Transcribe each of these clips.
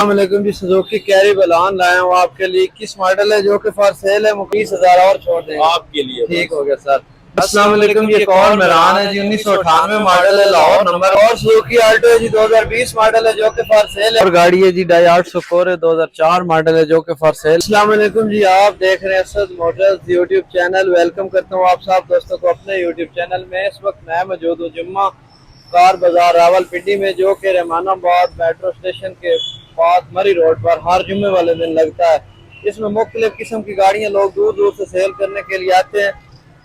अस्सलामुअलैकुम जी, Suzuki carry Balan लाया हूँ आपके लिए। 21 मॉडल है जो कि फॉर सेल है। 20,000 और छोड़ देंगे आपके लिए। ठीक हो गया सर। अस्सलामुअलैकुम, ये कौन मेरान है जी, 1998 मॉडल है, लाहौर नंबर। और सुजुकी आल्टो है जी, 2020 मॉडल है जो कि फॉर सेल है। और गाड़ी है जी डाई 800 कोर है, 2004 मॉडल है जो कि फॉर सेल। अस्सलामुअलैकुम जी, आप देख रहे हैं Asad Motors YouTube channel. Welcome करता हूँ आप सब दोस्तों को अपने यूट्यूब चैनल में। इस वक्त मैं मौजूद हूँ जुम्मा कार बाजार रावलपिंडी में, जो कि रहमानाबाद मेट्रो स्टेशन के पास मरी रोड पर हर जुम्मे वाले दिन लगता है। इसमें मुख्तलिफ किस्म की गाड़ियां लोग दूर दूर से सेल करने के लिए आते हैं।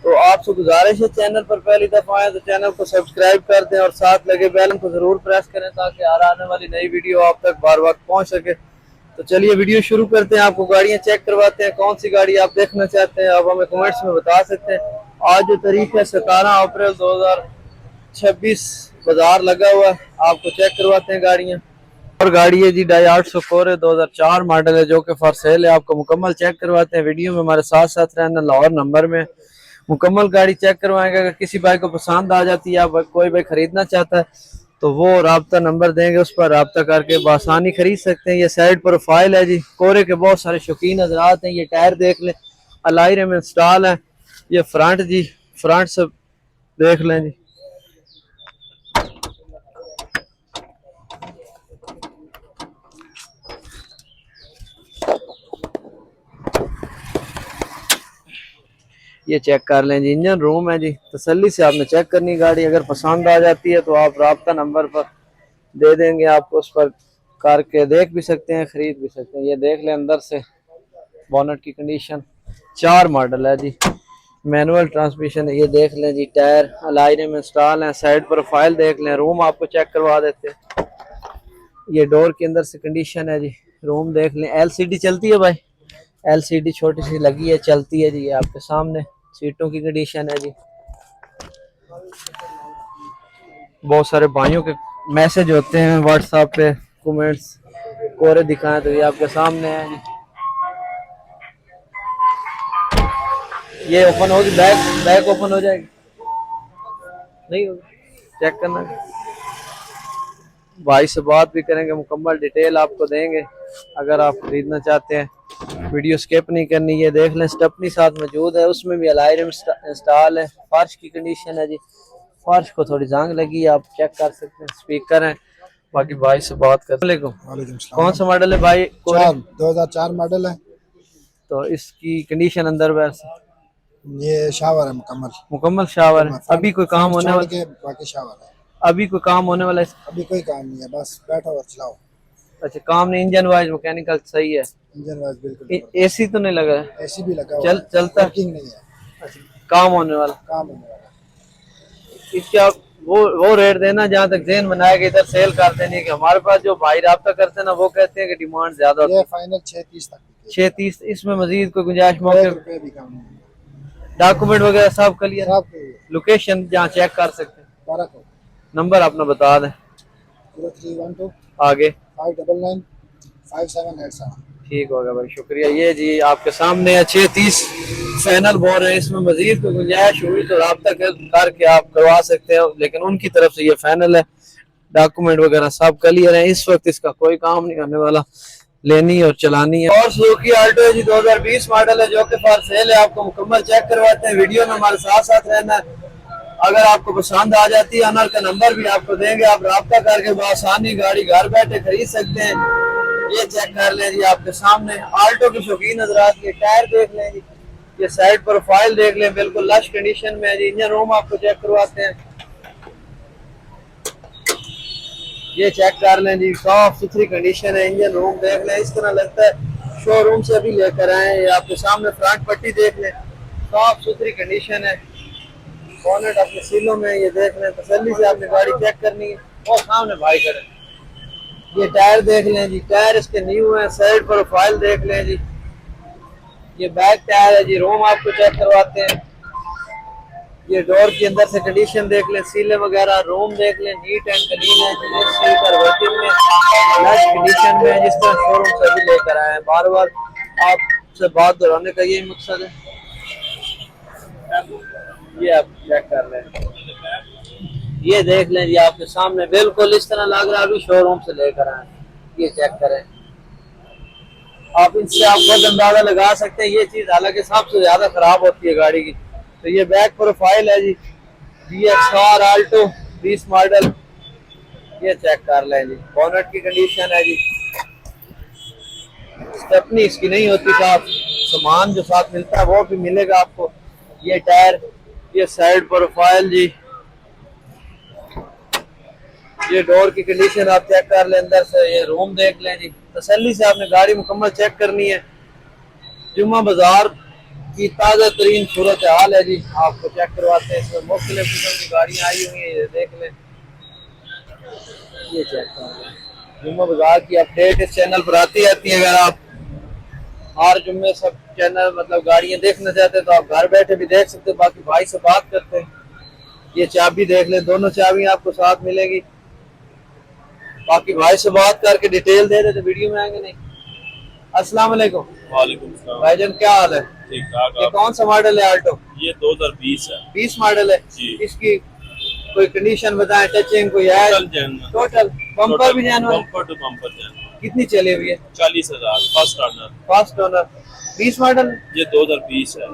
तो आपसे गुजारिश है, चैनल पर पहली दफा आए तो चैनल को सब्सक्राइब कर दें और साथ लगे बेल को जरूर प्रेस करें ताकि आने वाली नई वीडियो आप तक बार वक्त पहुंच सके। तो चलिए वीडियो शुरू करते हैं। आपको गाड़ियां चेक करवाते हैं। कौन सी गाड़ी आप देखना चाहते हैं आप हमें कमेंट्स में बता सकते हैं। आज जो तारीख है 17 अप्रैल 2026, बाजार लगा हुआ है। आपको चेक करवाते हैं गाड़ियां। और गाड़ी है जी डाई 800 कोर है, 2004 मॉडल है जो कि फॉर सेल है। आपको मुकम्मल चेक करवाते हैं। वीडियो में हमारे साथ साथ रहना। लाहौर नंबर में मुकम्मल गाड़ी चेक करवाएंगे। अगर किसी भाई को पसंद आ जाती है, कोई भाई खरीदना चाहता है तो वो राब्ता नंबर देंगे, उस पर राब्ता करके बआसानी खरीद सकते हैं। ये साइड प्रोफाइल है जी। कोरे के बहुत सारे शौकीन हजरात हैं। ये टायर देख लें, अलायरे में इंस्टॉल है। ये फ्रंट जी, फ्रंट से देख लें जी। ये चेक कर लें जी। इंजन रूम है जी। तसल्ली से आपने चेक करनी गाड़ी। अगर पसंद आ जाती है तो आप राब्ता नंबर पर दे देंगे, आपको उस पर करके देख भी सकते हैं, खरीद भी सकते हैं। ये देख लें अंदर से बोनट की कंडीशन। 4 मॉडल है जी, मैनुअल ट्रांसमिशन है। ये देख लें जी, टायर अलायने में इंस्टॉल है। साइड प्रोफाइल देख लें। रूम आपको चेक करवा देते हैं। ये डोर के अंदर से कंडीशन है जी। रूम देख लें। एलसीडी चलती है भाई, एलसीडी छोटी सी लगी है, चलती है जी। ये आपके सामने सीटों की कंडीशन है जी। बहुत सारे भाइयों के मैसेज होते हैं व्हाट्सएप पे, कमेंट्स कोरे दिखाएं तो ये आपके सामने है जी। ये ओपन होगी, बैक बैक ओपन हो जाएगी, नहीं होगी, चेक करना। भाई से बात भी करेंगे, मुकम्मल डिटेल आपको देंगे अगर आप खरीदना चाहते हैं। वीडियो स्किप नहीं करनी। ये देख लें स्टेपनी साथ मौजूद है, उसमें भी अलायरम इंस्टॉल है। फर्श की कंडीशन है जी। फर्श को थोड़ी जंग लगी है, आप चेक कर सकते हैं। स्पीकर है। बाकी भाई से बात कर। कौन सा मॉडल है भाई? 2004 मॉडल है। तो इसकी कंडीशन अंदर वैसे ये शावर है, मुकम्मल मुकम्मल शावर है। अभी कोई काम होने वाला? बाकी शावर है। अभी कोई काम होने वाला है? अभी कोई काम नहीं है, बस बैठो और चलाओ। अच्छा, काम नहीं। इंजन वाइज मैकेनिकल सही है? इंजन वाइज बिल्कुल। एसी तो नहीं लगा है? एसी भी लगा हुआ है, चलता वर्किंग नहीं है। अच्छा, काम होने वाला। काम होने वाला। इसका वो रेट देना जहाँ तक जहन बनाया कि इधर सेल कर देने की। हमारे पास जो भाई राब्ता करते हैं ना, वो कहते हैं कि डिमांड ज्यादा होती है। फाइनल 630 तक। 630। इसमें मजीद कोई गुंजाइश मौके? भी कम नहीं। डॉक्यूमेंट वगैरह सब क्लियर? लोकेशन जहाँ चेक कर सकते हैं। नंबर अपना बता दें। 0312 आगे 599 5787। ठीक होगा भाई, शुक्रिया। ये जी आपके सामने 630 फाइनल बोल रहे हैं। इसमें मजीद कोई गुंजाइश हुई तो राब्ता करके आप करवा सकते हो, लेकिन उनकी तरफ से ये फाइनल है। डॉक्यूमेंट वगैरह सब क्लियर है। इस वक्त इसका कोई काम नहीं होने वाला, लेनी और चलानी है। और सुजुकी आल्टो है जी, 2020 मॉडल है जो कि फॉर सेल है। आपको मुकम्मल चेक करवाते हैं। वीडियो में हमारे साथ साथ रहना है। अगर आपको पसंद आ जाती है, अनर का नंबर भी आपको देंगे, आप राब्ता करके बआसानी गाड़ी घर बैठे खरीद सकते हैं। ये चेक कर लें जी आपके सामने। आल्टो के शौकीन हजरात के टायर देख लें जी। ये साइड प्रोफाइल देख लें, बिल्कुल लश कंडीशन में है जी। इंजन रूम आपको चेक करवाते हैं। ये चेक कर लें जी, साफ सुथरी कंडीशन है। इंजन रूम देख लें, इस तरह लगता है शोरूम से अभी लेकर आए। ये आपके सामने फ्रंट पट्टी देख लें, साफ सुथरी कंडीशन है। बोनेट अपने सीलों में। ये देख लें, तसल्ली से आपने गाड़ी चेक करनी है। और सामने भाई करें। ये टायर देख लें जी, टायर इसके न्यू है। साइड प्रोफाइल देख लें जी। ये बैक टायर है जी। रूम आपको चेक करवाते हैं। ये डोर के अंदर से कंडीशन देख लें, सीले वगैरह। रूम देख लें, नीट एंड क्लीन है। कंडीशन में जिस तरह शोरूम से भी लेकर आए हैं। बार बार आपसे बात दोहराने का यही मकसद है। ये आप चेक कर लें। ये देख लें जी आपके सामने, बिल्कुल इस तरह लग रहा है अभी शोरूम से लेकर आए। ये चेक करें। आप इनसे आप खुद अंदाजा लगा सकते हैं। ये चीज हालांकि सबसे ज्यादा खराब होती है गाड़ी की। तो ये बैक प्रोफाइल है जी, GXR आल्टो 20 मॉडल। ये चेक कर लें जी, बोनट की कंडीशन है जी, स्टेपनी इसकी नहीं होती साथ, सामान जो साथ मिलता है वो भी मिलेगा आपको। ये टायर, ये साइड प्रोफाइल जी, ये डोर की कंडीशन आप चेक कर लें अंदर से। ये रूम देख लें जी, तसल्ली से आपने गाड़ी मुकम्मल चेक करनी है। जुम्मा बाजार की ताज़ा तरीन सूरत हाल है जी, आपको चेक करवाते हैं। इसमें मुख्तलिफ किस्म की गाड़ियाँ आई हुई हैं, ये देख लें, ये चेक कर लें। जुम्मा बाजार की अपडेट इस चैनल पर आती रहती है। अगर आप हर जुम्मे सब चैनल मतलब गाड़ियाँ देखना चाहते हैं तो आप घर बैठे भी देख सकते हैं। बाकी भाई से बात करते हैं। ये चाबी देख लें, दोनों चाबी आपको साथ मिलेगी। बाकी भाई से बात करके डिटेल दे देते, वीडियो में आएंगे नहीं। अस्सलाम वालेकुम। वालेकुम सलाम। भाईजान क्या हाल है? ठीक ठाक। ये कौन सा मॉडल है आल्टो? ये 2020 है। 20 मॉडल है जी। इसकी कोई कंडीशन बताएं, टचिंग कोई है? टोटल बम्पर भी genuine? Bumper to bumper genuine. कितनी चली हुई है? 40,000 first owner. First owner 20 model. ये 2020 है।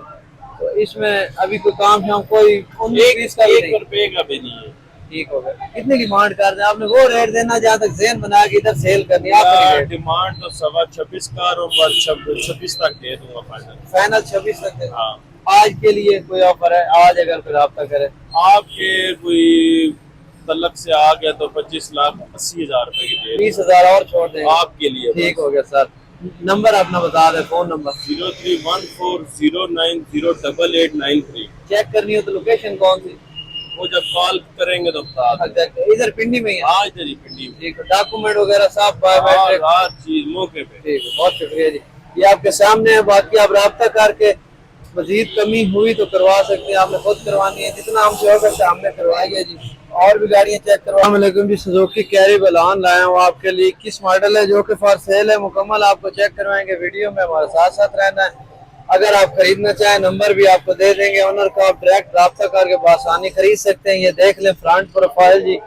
तो इसमें अभी कोई काम शाम कोई 19-20 का भी एक नहीं? रुपए का भी नहीं है। ठीक हो गया। कितने डिमांड कर रहे हैं आपने? वो रेट देना जहाँ तक जेन बना के इधर सेल करनी है आपकी। डिमांड तो 26.25 का और 26 तक दे दूंगा फाइनल। फाइनल 26 तक है। हाँ। आज के लिए कोई ऑफर है? आज अगर कोई रब्ता करे आपके कोई तलक से आ गया तो 25,80,000 रुपए की दे 20,000 और छोड़ देंगे आपके लिए। ठीक हो गया सर। नंबर अपना बता दें, फोन नंबर। 0314090893। चेक करनी हो तो लोकेशन कौन सी? वो जब कॉल करेंगे तो बता दें। इधर पिंडी में ही है? आज इधर ही पिंडी में। ठीक है, डॉक्यूमेंट वगैरह सब बायोमेट्रिक? हर चीज मौके पे। ठीक है, बहुत शुक्रिया जी। ये आपके सामने है। बाकी आप राब्ता करके मजीद कमी हुई तो करवा सकते हैं, आपने खुद करवानी है। जितना हमसे हो सकता है हमने करवाई है जी। और भी गाड़ियाँ चेक करवालेकुम जी। सुजुकी कैरी बलान लाए हूँ आपके लिए। 21 मॉडल है जो कि फॉर सेल है। मुकम्मल आपको चेक करवाएंगे, वीडियो में हमारे साथ साथ रहना है। अगर आप खरीदना चाहें नंबर भी आपको दे देंगे, ओनर का आप डायरेक्ट राब्ता करके बआसानी खरीद सकते हैं। ये देख लें फ्रंट प्रोफाइल जी,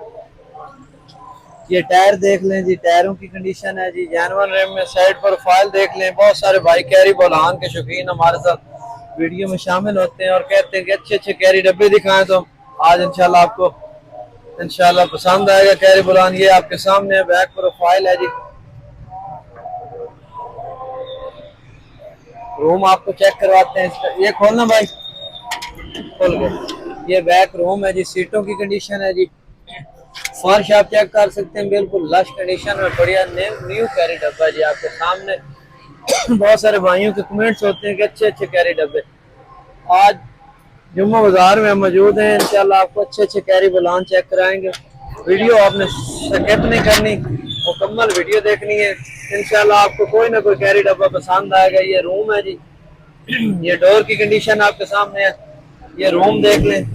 ये टायर देख लें जी, टायरों की कंडीशन है जी जेन्युइन रिम में। साइड प्रोफाइल देख लें। बहुत सारे भाई कैरी बलान के शौकीन हमारे साथ वीडियो में शामिल होते हैं और कहते हैं कि अच्छे अच्छे कैरी डब्बे दिखाएं, तो आज इंशाल्लाह आपको इंशाल्लाह पसंद आएगा कैरी बलान। ये आपके सामने बैक प्रोफाइल है जी। रूम आपको चेक करवाते हैं इसका। ये खोलना भाई, खोल गए। ये बैक रूम है जी, सीटों की कंडीशन है जी। फर्श आप चेक कर सकते हैं, बिल्कुल लश कंडीशन में बढ़िया न्यू कैरी डब्बा जी आपके सामने। बहुत सारे भाइयों के कमेंट्स होते हैं कि अच्छे अच्छे कैरी डब्बे। आज जुम्मा बाजार में मौजूद हैं, इंशाल्लाह आपको अच्छे अच्छे कैरी बलान चेक कराएंगे। वीडियो आपने स्किप नहीं करनी, मुकम्मल वीडियो देखनी है। इंशाल्लाह आपको कोई ना कोई कैरी डब्बा पसंद आएगा। ये रूम है जी, ये डोर की कंडीशन आपके सामने है। ये रूम देख लें,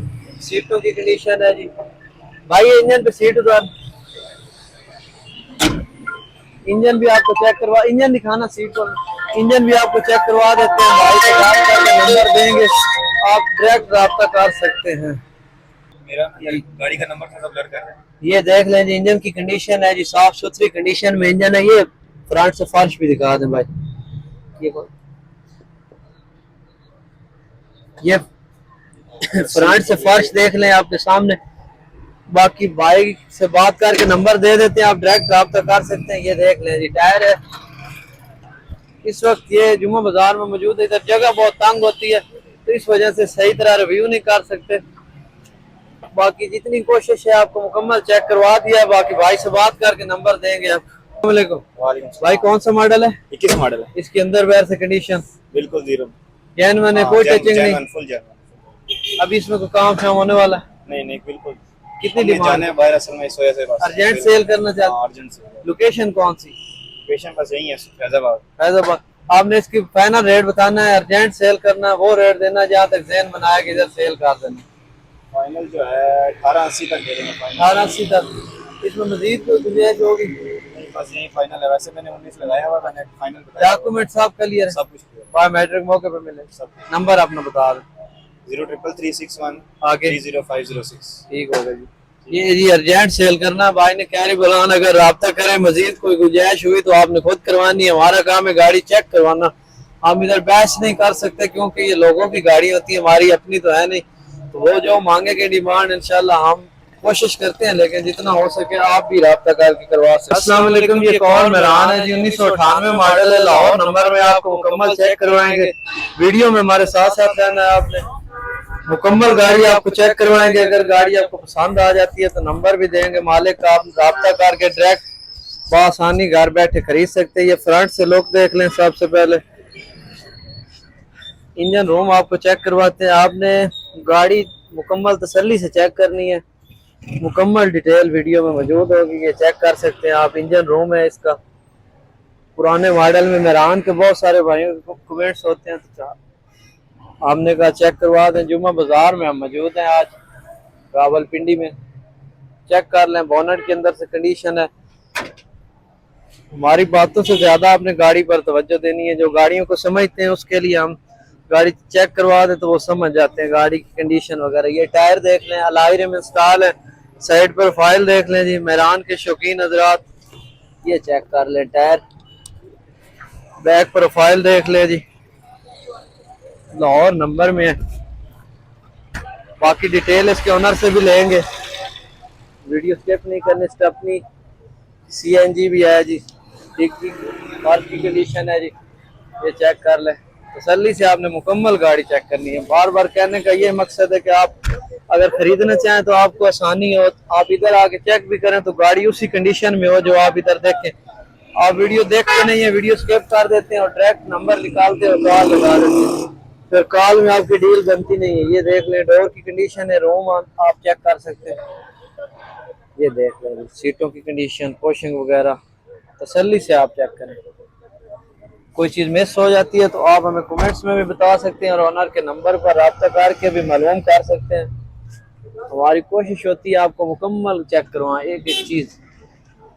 सीटों की कंडीशन है जी। भाई ये इंजन पे सीट उतार, इंजन भी आपको चेक करवा, इंजन दिखाना सीट पर, इंजन भी आपको चेक करवा देते हैं। भाई से बात करके नंबर देंगे, आप डायरेक्ट राब्ता कर सकते हैं। मेरा गाड़ी का नंबर थोड़ा ब्लर कर रहा है। ये देख लें जी, इंजन की कंडीशन है जी, साफ सुथरी कंडीशन में इंजन है। ये फ्रंट से फर्श भी दिखा दें भाई, ये फ्रंट से फर्श देख लें आपके सामने। बाकी भाई से बात करके नंबर दे देते हैं, आप डायरेक्ट राब्ता कर सकते हैं। ये देख लें जी, टायर है। इस वक्त ये जुम्मा बाजार में मौजूद है। इधर जगह बहुत तंग होती है तो इस वजह से सही तरह रिव्यू नहीं कर सकते। बाकी जितनी कोशिश है आपको मुकम्मल चेक करवा दिया। बाकी भाई से बात करके नंबर देंगे आप। भाई कौन सा मॉडल है? 21 मॉडल है। इसके अंदर बाहर से कंडीशन बिल्कुल जीरो जेन्युइन है, कोई टचिंग नहीं? Full genuine. अभी इसमें कोई काम शाम होने वाला है? नहीं बिल्कुल। कितनी डिमांड है? बाहर असल में इस वजह से अर्जेंट सेल करना चाहते? Urgent cell. लोकेशन कौन सी? लोकेशन बस यही है, फैजाबाद। फैजाबाद। आपने इसकी फाइनल रेट बताना है, अर्जेंट सेल करना है, वो रेट देना जहाँ तक जहन बनाया कि इधर सेल कर देना। फाइनल जो है 1880 तक दे देंगे। 1880 तक। इसमें मजीद कोई गुंजाइश होगी? बस यही फाइनल है। वैसे मैंने 19 लगाया हुआ, मैंने फाइनल बताया। डॉक्यूमेंट सब क्लियर है? सब कुछ क्लियर। बायोमेट्रिक मौके पे मिले सब। नंबर अपना बता दें। 03361 आगे 30506। ठीक हो गया जी। ये जी अर्जेंट सेल करना भाई ने कैरी बुलान, अगर राब्ता करें मजीद कोई गुंजाइश हुई तो आपने खुद करवानी है, हमारा काम है गाड़ी चेक करवाना। हम इधर बहस नहीं कर सकते क्योंकि ये लोगों की गाड़ी होती है, हमारी अपनी तो है नहीं। तो वो जो मांगेंगे डिमांड इंशाल्लाह हम कोशिश करते हैं, लेकिन जितना हो सके आप भी राब्ता करके करवा सकते हैं। अस्सलाम वालेकुम, ये कॉल मेरान है जी, 1998 मॉडल है, लाहौर नंबर में आपको मुकम्मल चेक करवाएंगे। वीडियो में हमारे साथ साथ रहना है आपने, मुकम्मल गाड़ी आपको चेक करवाएंगे। अगर गाड़ी आपको पसंद आ जाती है तो नंबर भी देंगे मालिक का, आप राब्ता करके डायरेक्ट बआसानी घर बैठे खरीद सकते हैं। ये फ्रंट से लुक देख लें। सबसे पहले इंजन रूम आपको चेक करवाते हैं। आपने गाड़ी मुकम्मल तसल्ली से चेक करनी है, मुकम्मल डिटेल वीडियो में मौजूद होगी, ये चेक कर सकते हैं आप। इंजन रूम है इसका, पुराने मॉडल में मेरान के बहुत सारे भाइयों को कमेंट्स होते हैं, तो हमने कहा चेक करवा दें। जुम्मा बाजार में हम मौजूद हैं आज रावलपिंडी में। चेक कर लें, बोनट के अंदर से कंडीशन है। हमारी बातों से ज्यादा आपने गाड़ी पर तवज्जो देनी है। जो गाड़ियों को समझते हैं उसके लिए हम गाड़ी चेक करवा दें तो वो समझ जाते हैं गाड़ी की कंडीशन वगैरह। ये टायर देख लें, अलॉय रिम इंस्टॉल है। साइड प्रोफाइल देख लें जी, मेरान के शौकीन हजरात ये चेक कर लें टायर। बैक प्रोफाइल देख लें जी, लाहौर नंबर में है। बाकी डिटेल इसके ओनर से भी लेंगे, वीडियो स्किप नहीं करनी। स्टेपनी CNG भी है जी, डिग्गी कार की कंडीशन है जी, ये चेक कर ले। तसल्ली से आपने मुकम्मल गाड़ी चेक करनी है। बार बार कहने का ये मकसद है कि आप अगर खरीदना चाहें तो आपको आसानी हो, आप इधर आके चेक भी करें तो गाड़ी उसी कंडीशन में हो जो आप इधर देखें। आप वीडियो देखते नहीं है, वीडियो स्किप कर देते हैं और डायरेक्ट नंबर निकालते हैं और कॉल लगा देते हैं, फिर कॉल में आपकी डील बनती नहीं है। ये देख लें, डोर की कंडीशन है, रूम आप चेक कर सकते हैं। ये देख लें, सीटों की कंडीशन, पोशिंग वगैरह तसल्ली से आप चेक करें। कोई चीज़ मिस हो जाती है तो आप हमें कमेंट्स में भी बता सकते हैं और ऑनर के नंबर पर राब्ता करके भी मालूम कर सकते हैं। हमारी कोशिश होती है आपको मुकम्मल चेक करवाएं एक एक चीज़,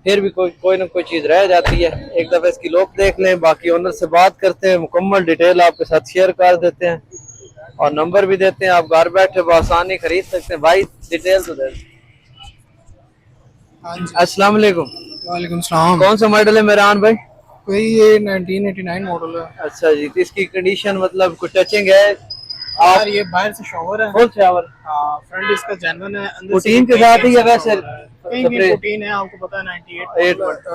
फिर भी कोई ना कोई चीज़ रह जाती है। एक दफ़ा इसकी लुक देख लें, बाकी ओनर से बात करते हैं, मुकम्मल डिटेल आपके साथ शेयर कर देते हैं और नंबर भी देते हैं। आप घर बैठे बआसानी खरीद सकते हैं। भाई डिटेल तो दे। अस्सलाम वालेकुम। वालेकुम सलाम। कौन सा मॉडल है मेरान भाई? कोई ये 1989 मॉडल है। अच्छा जी, तो इसकी कंडीशन मतलब कुछ टचिंग है? यार ये बाहर से शॉवर है, फुल शावर, फ्रंट इसका जेन्युइन है, अंदर पुटीन के साथ ही है वैसे? कहीं भी पुटीन है, आपको पता है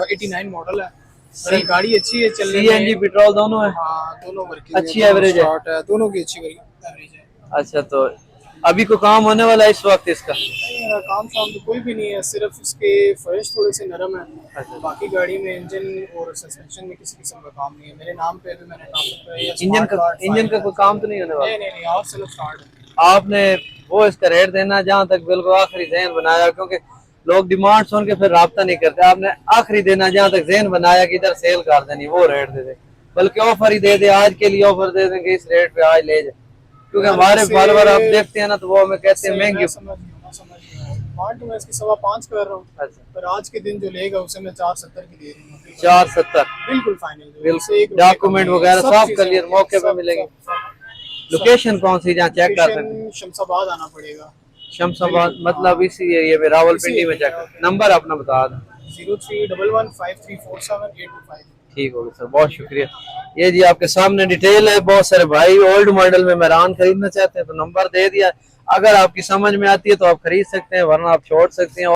89 मॉडल है। और गाड़ी अच्छी है, चलने में। CNG पेट्रोल दोनों है? हाँ दोनों वर्किंग, अच्छी एवरेज है, दोनों की अच्छी एवरेज है। अच्छा, तो अभी को काम होने वाला है इस वक्त इसका? मेरा काम शाम तो कोई भी नहीं है, सिर्फ इसके फर्श थोड़े से नरम है। अच्छा। बाकी गाड़ी में इंजन और सस्पेंशन में किसी किस्म का काम नहीं है। मेरे नाम पे भी मैंने काम इंजन का कोई काम तो नहीं होने वाला? नहीं, और सिर्फ स्टार्ट है। आपने वो इसका रेट देना जहाँ तक बिल्कुल आखिरी जहन बनाया, क्योंकि लोग डिमांड सुन के फिर राब्ता नहीं करते। आपने आखिरी देना जहाँ तक जहन बनाया कि इधर सेल कर देनी, वो रेट दे दे, बल्कि ऑफर ही दे दे, आज के लिए ऑफर दे देंगे इस रेट पे आज ले जाए। क्योंकि हमारे फॉलोअर आप देखते हैं ना, तो वो हमें कहते हैं महंगी। मैं इसकी 5.25 कर रहा हूँ। अच्छा, पर आज के दिन जो लेगा उसे मैं 4.70 की दे रही हूँ। 4.70 बिल्कुल फाइनल, डॉक्यूमेंट वगैरह सब क्लियर मौके पे मिलेंगे। लोकेशन कौन सी जहाँ चेक कर सकते हैं? शमशाबाद आना पड़ेगा। शमशाबाद मतलब इसी एरिया में रावलपिंडी में चेक। नंबर अपना बता दें। 03115347 ठीक होगा सर, बहुत शुक्रिया। ये जी आपके सामने डिटेल है। बहुत सारे भाई ओल्ड मॉडल में मेरान खरीदना चाहते हैं तो नंबर दे दिया। अगर आपकी समझ में आती है तो आप खरीद सकते हैं, वरना आप छोड़ सकते हैं।